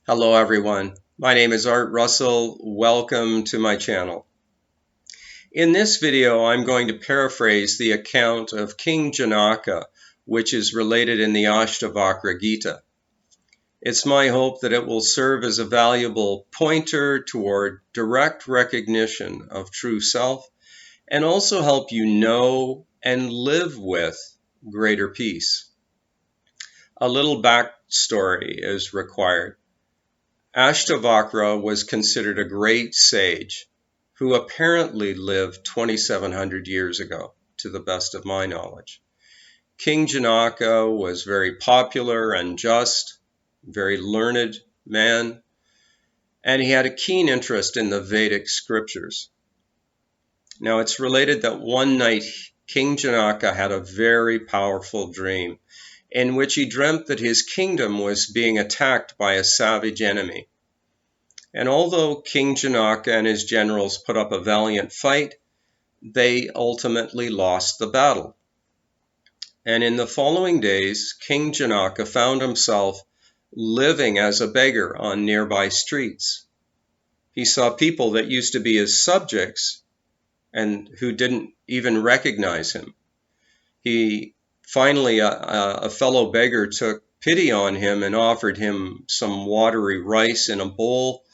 Hello everyone, my name is Art Russell. Welcome to my channel. In this video I'm going to paraphrase the account of King Janaka, which is related in the Ashtavakra Gita. It's my hope that it will serve as a valuable pointer toward direct recognition of true self and also help you know and live with greater peace. A little backstory is required. Ashtavakra was considered a great sage who apparently lived 2,700 years ago, to the best of my knowledge. King Janaka was very popular and just, very learned man, and he had a keen interest in the Vedic scriptures. Now it's related that one night King Janaka had a very powerful dream in which he dreamt that his kingdom was being attacked by a savage enemy. And although King Janaka and his generals put up a valiant fight, they ultimately lost the battle. And in the following days, King Janaka found himself living as a beggar on nearby streets. He saw people that used to be his subjects and who didn't even recognize him. Finally, a fellow beggar took pity on him and offered him some watery rice in a bowl.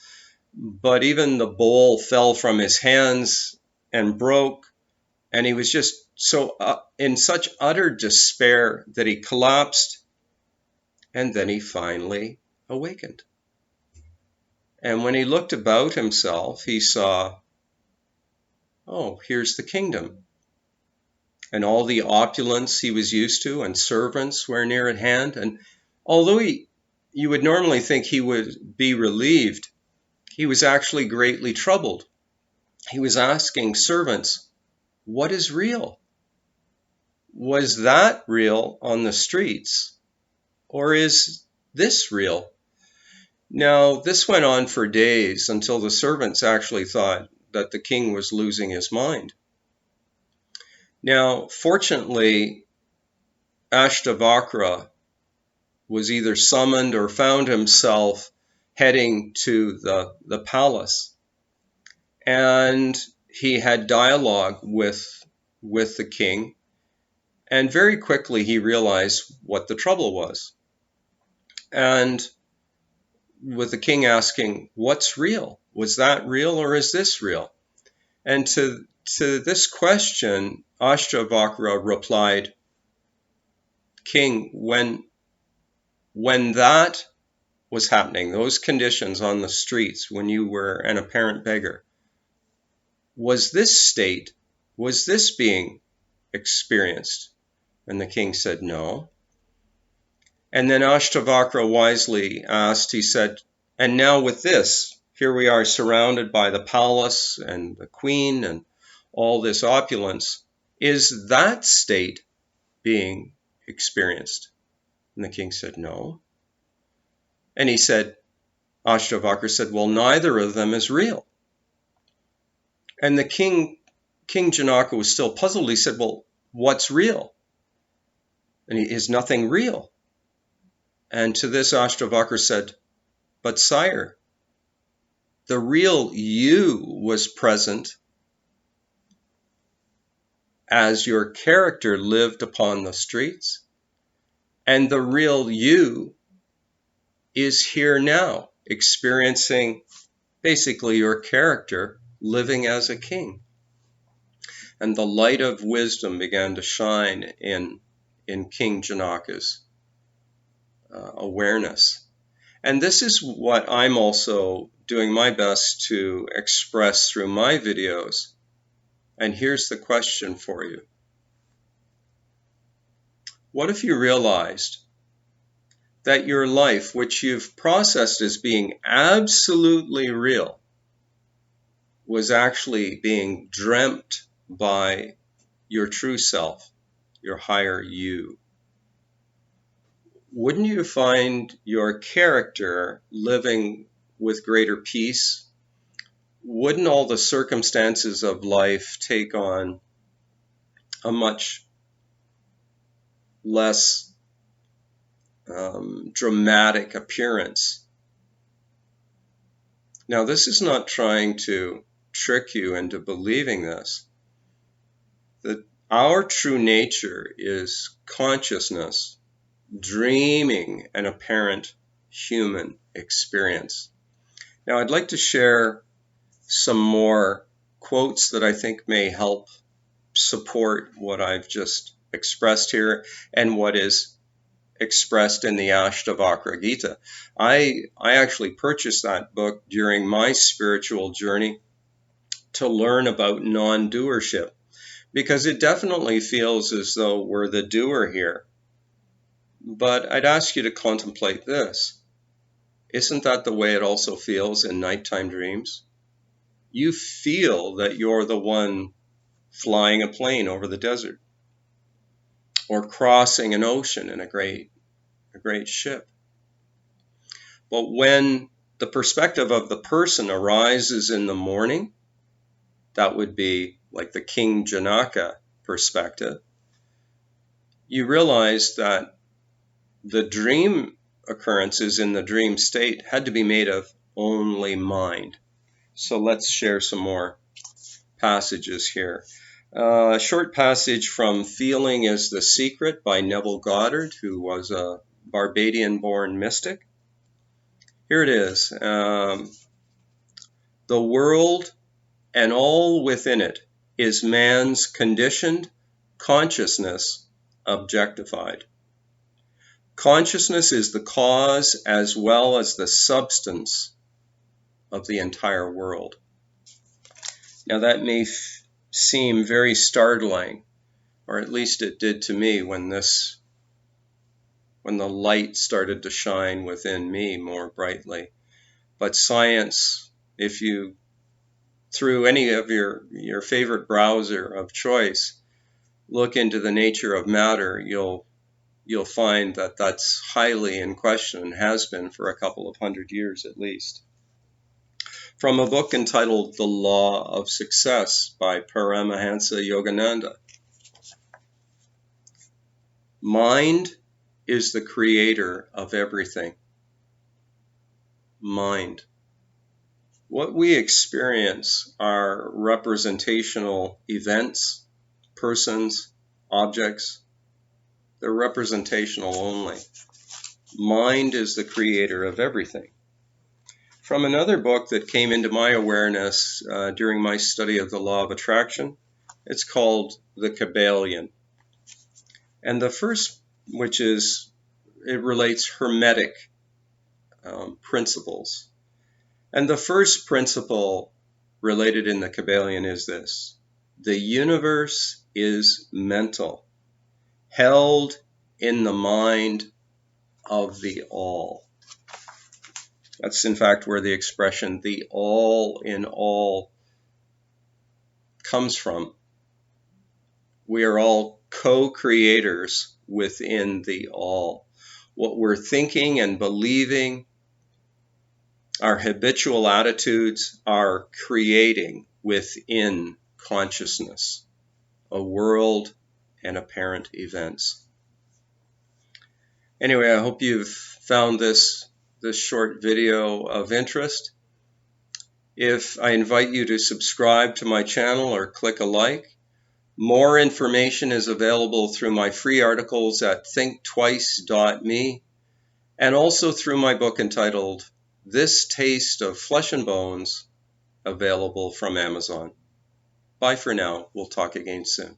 But even the bowl fell from his hands and broke, and he was just in such utter despair that he collapsed, and then he finally awakened. And when he looked about himself, he saw, oh, here's the kingdom. And all the opulence he was used to and servants were near at hand. And although you would normally think he would be relieved, he was actually greatly troubled. He was asking servants, what is real? Was that real on the streets? Or is this real? Now, this went on for days until the servants actually thought that the king was losing his mind. Now, fortunately, Ashtavakra was either summoned or found himself heading to the palace. And he had dialogue with the king. And very quickly he realized what the trouble was. And with the king asking, what's real? Was that real or is this real? And to this question, Ashtavakra replied, King, when that was happening, those conditions on the streets, when you were an apparent beggar, was this being experienced? And the king said, no. And then Ashtavakra wisely asked, he said, and now with this, here we are surrounded by the palace and the queen and all this opulence. Is that state being experienced? And the king said, no. And Ashtavakra said, well, neither of them is real. And the King Janaka was still puzzled. He said, well, what's real? And is nothing real? And to this Ashtavakra said, but sire, the real you was present as your character lived upon the streets, and the real you is here now, experiencing basically your character living as a king. And the light of wisdom began to shine in King Janaka's awareness. And this is what I'm also doing my best to express through my videos. And here's the question for you. What if you realized that your life, which you've processed as being absolutely real, was actually being dreamt by your true self, your higher you? Wouldn't you find your character living with greater peace? Wouldn't all the circumstances of life take on a much less dramatic appearance Now, this is not trying to trick you into believing this. That our true nature is consciousness, dreaming an apparent human experience. Now, I'd like to share some more quotes that I think may help support what I've just expressed here and what is expressed in the Ashtavakra Gita. I actually purchased that book during my spiritual journey to learn about non-doership, because it definitely feels as though we're the doer here. But I'd ask you to contemplate this. Isn't that the way it also feels in nighttime dreams? You feel that you're the one flying a plane over the desert or crossing an ocean in a great ship. But when the perspective of the person arises in the morning, that would be like the King Janaka perspective, you realize that the dream occurrences in the dream state had to be made of only mind. So let's share some more passages here. A short passage from Feeling is the Secret by Neville Goddard, who was a Barbadian-born mystic. Here it is. The world and all within it is man's conditioned consciousness objectified. Consciousness is the cause as well as the substance of the entire world. Now that may seem very startling, or at least it did to me when the light started to shine within me more brightly. But science, if you, through any of your favorite browser of choice, look into the nature of matter, you'll find that that's highly in question and has been for a couple of 100 years at least. From a book entitled The Law of Success by Paramahansa Yogananda. Mind is the creator of everything. Mind. What we experience are representational events, persons, objects. They're representational only. Mind is the creator of everything. From another book that came into my awareness during my study of the law of attraction, it's called The Kybalion. And the first, it relates Hermetic principles. And the first principle related in the Kybalion is this: the universe is mental, held in the mind of the all. That's in fact where the expression the all in all comes from. We are all co-creators within the all. What we're thinking and believing, our habitual attitudes, are creating within consciousness a world and apparent events. Anyway, I hope you've found this short video of interest. I invite you to subscribe to my channel or click a like. More information is available through my free articles at thinktwice.me and also through my book entitled This Taste of Flesh and Bones, available from Amazon. Bye for now. We'll talk again soon.